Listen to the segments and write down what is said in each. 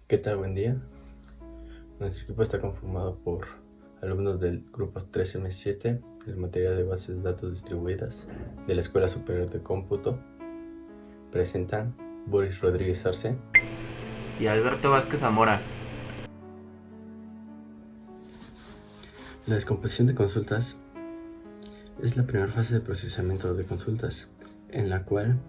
¿Qué tal? Buen día. Nuestro equipo está conformado por alumnos del grupo 3M7 en materia de bases de datos distribuidas de la Escuela Superior de Cómputo. Presentan Boris Rodríguez Arce y Alberto Vázquez Zamora. La descomposición de consultas es la primera fase de procesamiento de consultas, en la cual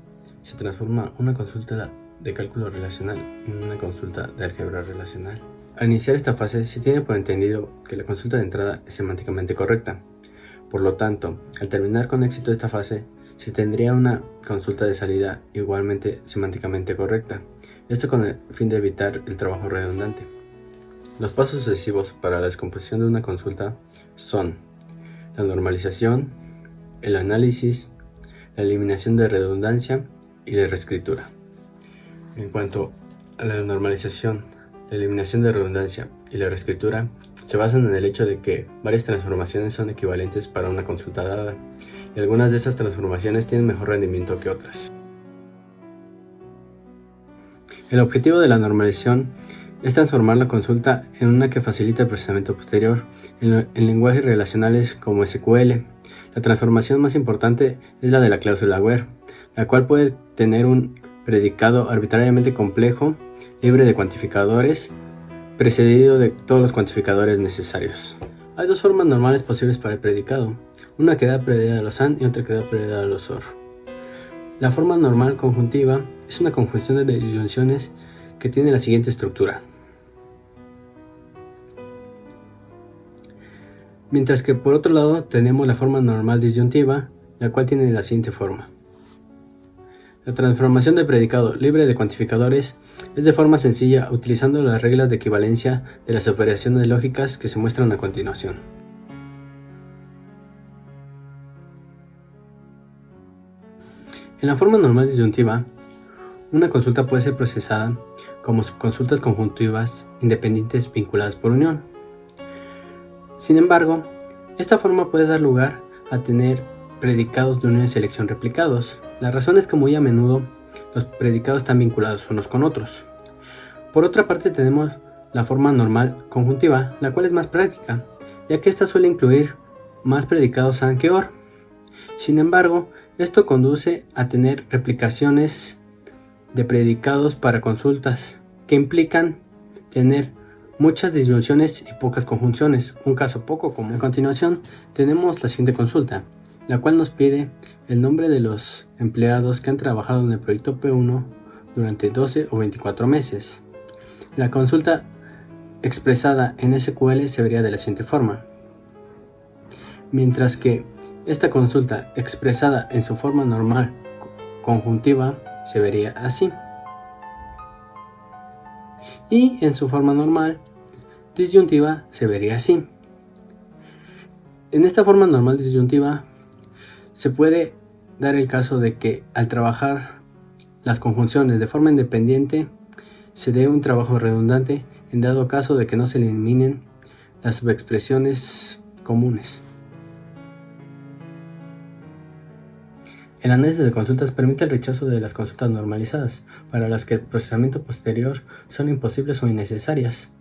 se transforma una consulta de cálculo relacional en una consulta de álgebra relacional. Al iniciar esta fase se tiene por entendido que la consulta de entrada es semánticamente correcta. Por lo tanto, al terminar con éxito esta fase, se tendría una consulta de salida igualmente semánticamente correcta, esto con el fin de evitar el trabajo redundante. Los pasos sucesivos para la descomposición de una consulta son la normalización, el análisis, la eliminación de redundancia y la reescritura. En cuanto a la normalización, la eliminación de redundancia y la reescritura, se basan en el hecho de que varias transformaciones son equivalentes para una consulta dada, y algunas de estas transformaciones tienen mejor rendimiento que otras. El objetivo de la normalización es transformar la consulta en una que facilite el procesamiento posterior en lenguajes relacionales como SQL. La transformación más importante es la de la cláusula where, la cual puede tener un predicado arbitrariamente complejo, libre de cuantificadores, precedido de todos los cuantificadores necesarios. Hay dos formas normales posibles para el predicado, una que da prioridad a los AND y otra que da prioridad a los OR. La forma normal conjuntiva es una conjunción de disyunciones que tiene la siguiente estructura. Mientras que por otro lado tenemos la forma normal disyuntiva, la cual tiene la siguiente forma. La transformación de predicado libre de cuantificadores es de forma sencilla utilizando las reglas de equivalencia de las operaciones lógicas que se muestran a continuación. En la forma normal disyuntiva, una consulta puede ser procesada como subconsultas conjuntivas independientes vinculadas por unión. Sin embargo, esta forma puede dar lugar a tener predicados de unión y selección replicados. La razón es que muy a menudo los predicados están vinculados unos con otros. Por otra parte tenemos la forma normal conjuntiva, la cual es más práctica, ya que esta suele incluir más predicados AND que OR. Sin embargo, esto conduce a tener replicaciones de predicados para consultas que implican tener muchas disyunciones y pocas conjunciones, un caso poco común. A continuación tenemos la siguiente consulta, la cual nos pide el nombre de los empleados que han trabajado en el proyecto P1 durante 12 o 24 meses. La consulta expresada en SQL se vería de la siguiente forma, mientras que esta consulta expresada en su forma normal conjuntiva se vería así, y en su forma normal disyuntiva se vería así. En esta forma normal disyuntiva se puede dar el caso de que al trabajar las conjunciones de forma independiente se dé un trabajo redundante en dado caso de que no se eliminen las subexpresiones comunes. El análisis de consultas permite el rechazo de las consultas normalizadas, para las que el procesamiento posterior son imposibles o innecesarias.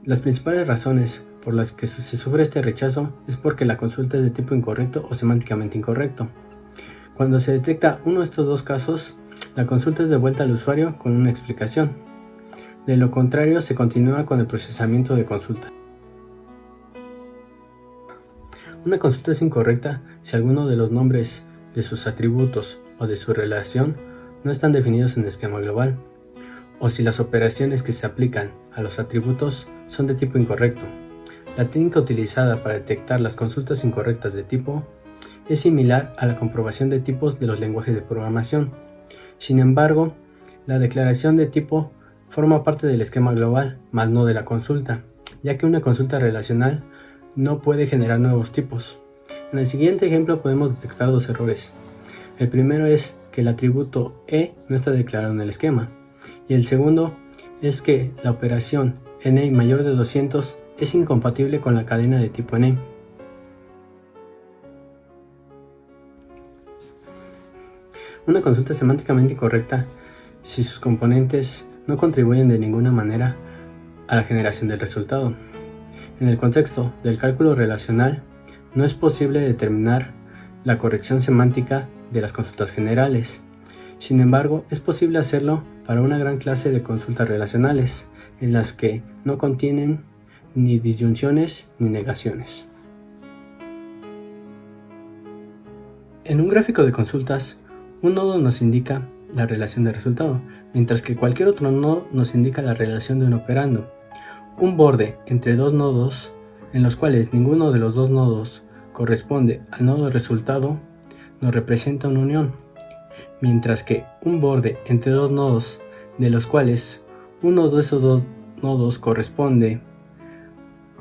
Las principales razones por las que se sufre este rechazo es porque la consulta es de tipo incorrecto o semánticamente incorrecto. Cuando se detecta uno de estos dos casos, la consulta es devuelta al usuario con una explicación. De lo contrario, se continúa con el procesamiento de consulta. Una consulta es incorrecta si alguno de los nombres de sus atributos o de su relación no están definidos en el esquema global, o si las operaciones que se aplican a los atributos son de tipo incorrecto. La técnica utilizada para detectar las consultas incorrectas de tipo es similar a la comprobación de tipos de los lenguajes de programación. Sin embargo, la declaración de tipo forma parte del esquema global, mas no de la consulta, ya que una consulta relacional no puede generar nuevos tipos. En el siguiente ejemplo podemos detectar dos errores. El primero es que el atributo E no está declarado en el esquema, y el segundo es que la operación NA mayor de 200 es incompatible con la cadena de tipo NA. Una consulta semánticamente incorrecta si sus componentes no contribuyen de ninguna manera a la generación del resultado. En el contexto del cálculo relacional, no es posible determinar la corrección semántica de las consultas generales. Sin embargo, es posible hacerlo para una gran clase de consultas relacionales, en las que no contienen ni disyunciones ni negaciones. En un gráfico de consultas, un nodo nos indica la relación de resultado, mientras que cualquier otro nodo nos indica la relación de un operando. Un borde entre dos nodos, en los cuales ninguno de los dos nodos corresponde al nodo de resultado, nos representa una unión, mientras que un borde entre dos nodos, de los cuales uno de esos dos nodos corresponde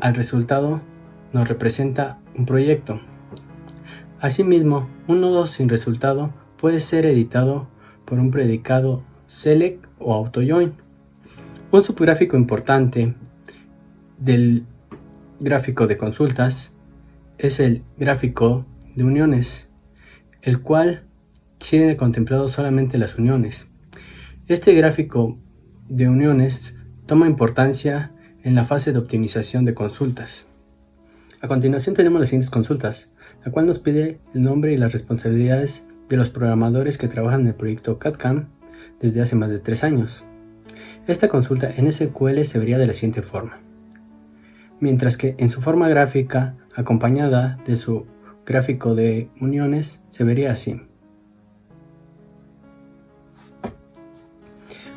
al resultado, nos representa un proyecto. Asimismo, un nodo sin resultado puede ser editado por un predicado select o autojoin. Un subgráfico importante del gráfico de consultas es el gráfico de uniones, el cual tiene contemplado solamente las uniones. Este gráfico de uniones toma importancia en la fase de optimización de consultas. A continuación tenemos las siguientes consultas, la cual nos pide el nombre y las responsabilidades de los programadores que trabajan en el proyecto CAD/CAM desde hace más de 3 años. Esta consulta en SQL se vería de la siguiente forma, mientras que en su forma gráfica, acompañada de su gráfico de uniones, se vería así.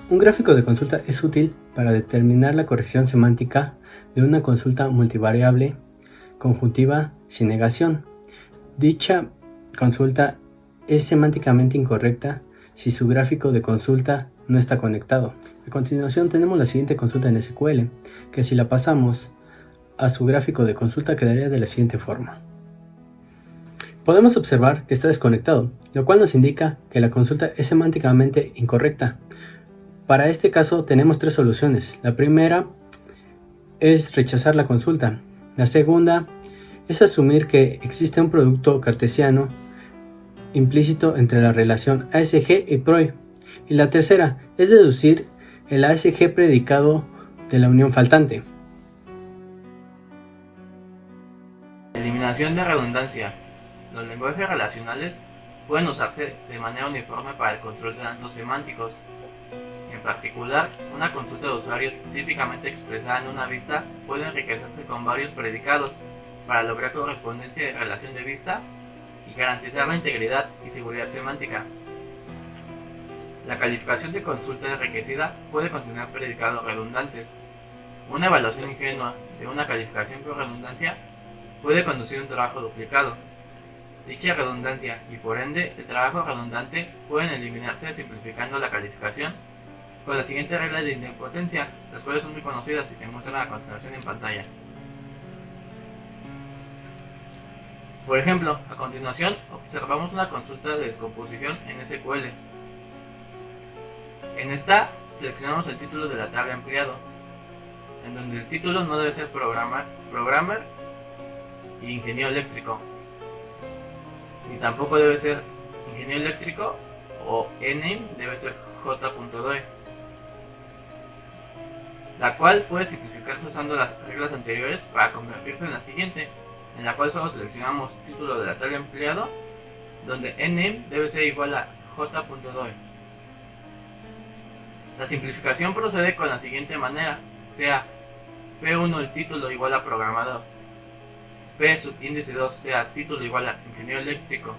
Un gráfico de consulta es útil para determinar la corrección semántica de una consulta multivariable conjuntiva sin negación. Dicha consulta es semánticamente incorrecta si su gráfico de consulta no está conectado. A continuación tenemos la siguiente consulta en SQL, que si la pasamos a su gráfico de consulta quedaría de la siguiente forma. Podemos observar que está desconectado, lo cual nos indica que la consulta es semánticamente incorrecta. Para este caso tenemos 3 soluciones. La primera es rechazar la consulta. La segunda es asumir que existe un producto cartesiano implícito entre la relación ASG y PROI. Y la tercera es deducir el ASG predicado de la unión faltante. Eliminación de redundancia. Los lenguajes relacionales pueden usarse de manera uniforme para el control de datos semánticos. En particular, una consulta de usuario típicamente expresada en una vista puede enriquecerse con varios predicados para lograr correspondencia de relación de vista y garantizar la integridad y seguridad semántica. La calificación de consulta enriquecida puede contener predicados redundantes. Una evaluación ingenua de una calificación por redundancia puede conducir a un trabajo duplicado. Dicha redundancia y por ende el trabajo redundante pueden eliminarse simplificando la calificación con la siguiente regla de idempotencia, las cuales son muy conocidas y se muestran a continuación en pantalla. Por ejemplo, a continuación observamos una consulta de descomposición en SQL. En esta seleccionamos el título de la tabla empleado, en donde el título no debe ser programmer y ingeniero eléctrico, ni tampoco debe ser ingeniero eléctrico o name debe ser j.doe, la cual puede simplificarse usando las reglas anteriores para convertirse en la siguiente, en la cual solo seleccionamos título de la tabla empleado, donde name debe ser igual a j.doe. La simplificación procede con la siguiente manera, sea P1 el título igual a programador, P subíndice 2 sea título igual a ingeniero eléctrico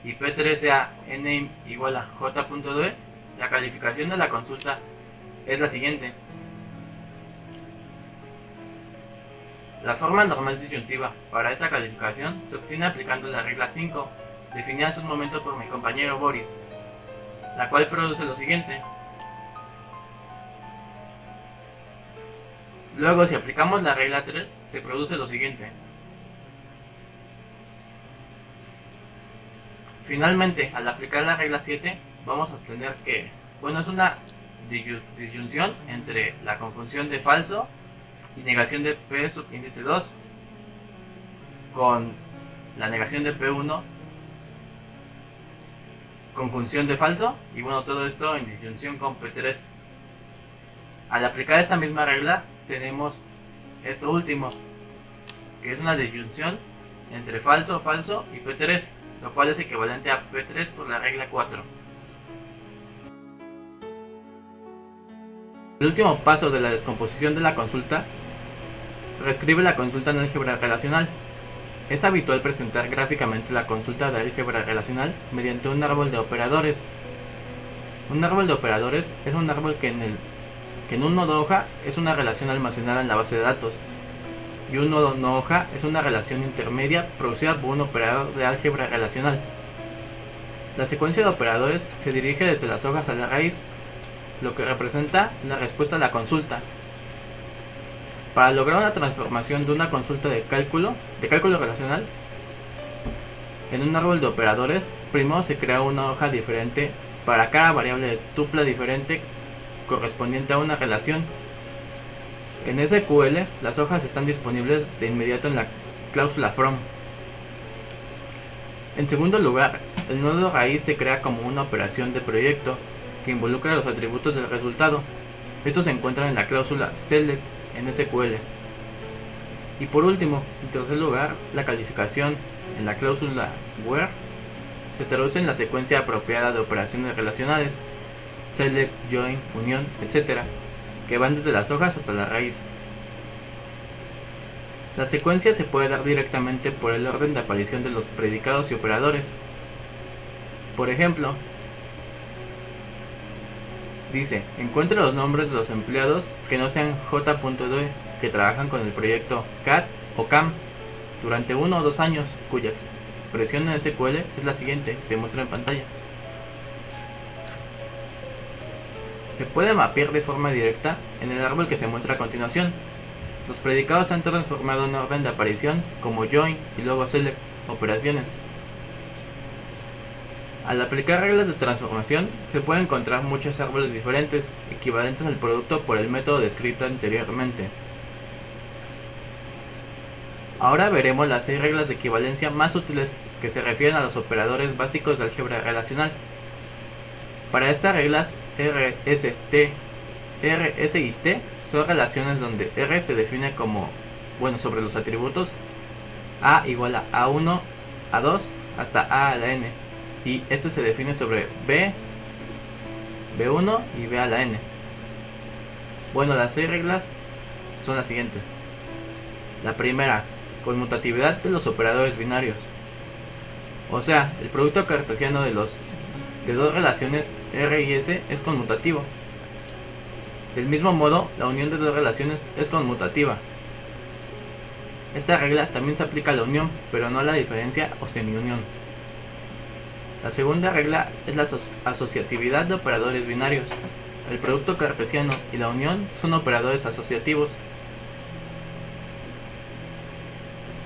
y P3 sea name igual a j.doe, la calificación de la consulta es la siguiente. La forma normal disyuntiva para esta calificación se obtiene aplicando la regla 5, definida hace un momento por mi compañero Boris, la cual produce lo siguiente. Luego, si aplicamos la regla 3, se produce lo siguiente. Finalmente, al aplicar la regla 7, vamos a obtener que, es una disyunción entre la conjunción de falso y negación de P subíndice 2 con la negación de P1, conjunción de falso, y todo esto en disyunción con P3. Al aplicar esta misma regla tenemos esto último, que es una disyunción entre falso, falso y P3, lo cual es equivalente a P3 por la regla 4. El último paso de la descomposición de la consulta reescribe la consulta en álgebra relacional. Es habitual presentar gráficamente la consulta de álgebra relacional mediante un árbol de operadores. Un árbol de operadores es un árbol que en un nodo hoja es una relación almacenada en la base de datos, y un nodo no hoja es una relación intermedia producida por un operador de álgebra relacional. La secuencia de operadores se dirige desde las hojas a la raíz, lo que representa la respuesta a la consulta. Para lograr una transformación de una consulta de cálculo relacional en un árbol de operadores, primero se crea una hoja diferente para cada variable de tupla diferente correspondiente a una relación. En SQL, las hojas están disponibles de inmediato en la cláusula from. En segundo lugar, el nodo raíz se crea como una operación de proyecto que involucra los atributos del resultado. Estos se encuentran en la cláusula select en SQL. Y por último, en tercer lugar, la calificación en la cláusula where se traduce en la secuencia apropiada de operaciones relacionales, select, join, unión, etc., que van desde las hojas hasta la raíz. La secuencia se puede dar directamente por el orden de aparición de los predicados y operadores. Por ejemplo, dice, encuentre los nombres de los empleados que no sean j.d que trabajan con el proyecto CAD o CAM durante 1 o 2 años, cuya expresión en SQL es la siguiente, se muestra en pantalla. Se puede mapear de forma directa en el árbol que se muestra a continuación. Los predicados se han transformado en orden de aparición como join y luego select operaciones. Al aplicar reglas de transformación, se pueden encontrar muchos árboles diferentes, equivalentes al producto por el método descrito anteriormente. Ahora veremos las 6 reglas de equivalencia más útiles que se refieren a los operadores básicos de álgebra relacional. Para estas reglas, R, S y T son relaciones donde R se define como, sobre los atributos A igual a A1, A2 hasta A a la N, y S se define sobre B, B1 y B a la N. Las 6 reglas son las siguientes. La primera, conmutatividad de los operadores binarios. O sea, el producto cartesiano de dos relaciones R y S es conmutativo. Del mismo modo, la unión de dos relaciones es conmutativa. Esta regla también se aplica a la unión, pero no a la diferencia o semiunión. La segunda regla es la asociatividad de operadores binarios. El producto cartesiano y la unión son operadores asociativos.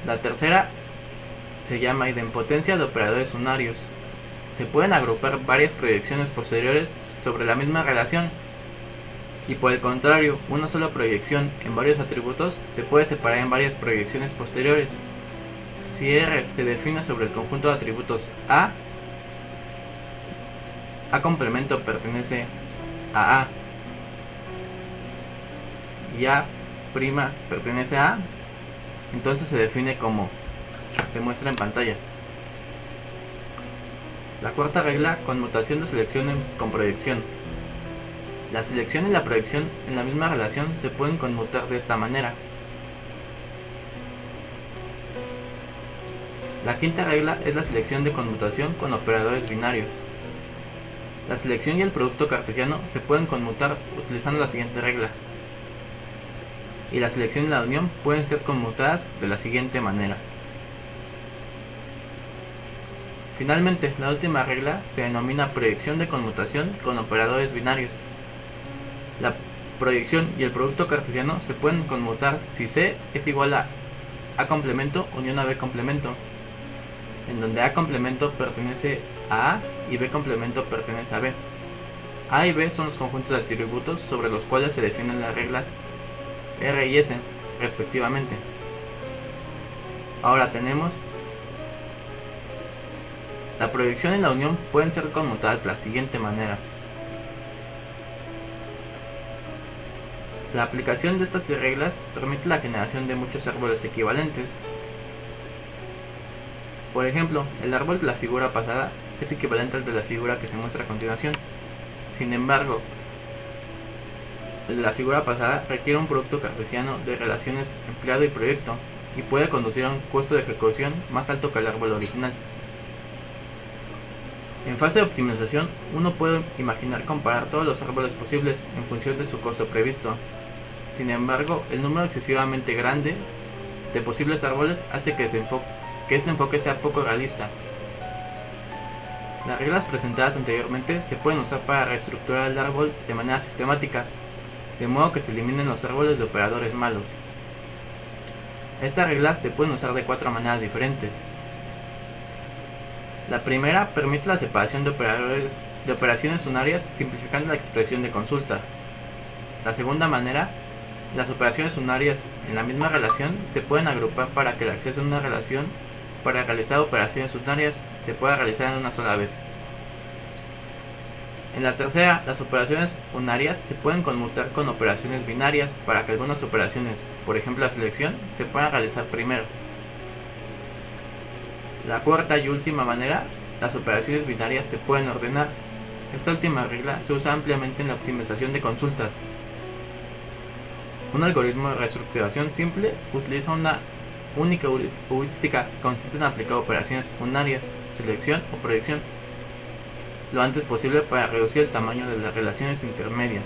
La tercera se llama idempotencia de operadores unarios. Se pueden agrupar varias proyecciones posteriores sobre la misma relación, y por el contrario, una sola proyección en varios atributos se puede separar en varias proyecciones posteriores. Si R se define sobre el conjunto de atributos A complemento pertenece a A y A' pertenece a A, entonces se define como se muestra en pantalla. La cuarta regla, conmutación de selección con proyección. La selección y la proyección en la misma relación se pueden conmutar de esta manera. La quinta regla es la selección de conmutación con operadores binarios. La selección y el producto cartesiano se pueden conmutar utilizando la siguiente regla. Y la selección y la unión pueden ser conmutadas de la siguiente manera. Finalmente, la última regla se denomina proyección de conmutación con operadores binarios. La proyección y el producto cartesiano se pueden conmutar si C es igual a A complemento unión a B complemento, en donde A complemento pertenece a A y B complemento pertenece a B. A y B son los conjuntos de atributos sobre los cuales se definen las reglas R y S, respectivamente. Ahora tenemos la proyección y la unión pueden ser conmutadas de la siguiente manera. La aplicación de estas reglas permite la generación de muchos árboles equivalentes. Por ejemplo, el árbol de la figura pasada es equivalente al de la figura que se muestra a continuación. Sin embargo, el de la figura pasada requiere un producto cartesiano de relaciones empleado y proyecto y puede conducir a un costo de ejecución más alto que el árbol original. En fase de optimización, uno puede imaginar comparar todos los árboles posibles en función de su costo previsto. Sin embargo, el número excesivamente grande de posibles árboles hace que este enfoque sea poco realista. Las reglas presentadas anteriormente se pueden usar para reestructurar el árbol de manera sistemática, de modo que se eliminen los árboles de operadores malos. Estas reglas se pueden usar de 4 maneras diferentes. La primera permite la separación de operaciones unarias simplificando la expresión de consulta. La segunda manera, las operaciones unarias en la misma relación se pueden agrupar para que el acceso a una relación para realizar operaciones unarias se pueda realizar en una sola vez. En la tercera, las operaciones unarias se pueden conmutar con operaciones binarias para que algunas operaciones, por ejemplo la selección, se puedan realizar primero. La cuarta y última manera, las operaciones binarias se pueden ordenar. Esta última regla se usa ampliamente en la optimización de consultas. Un algoritmo de reestructuración simple utiliza una única heurística que consiste en aplicar operaciones unarias, selección o proyección, lo antes posible para reducir el tamaño de las relaciones intermedias.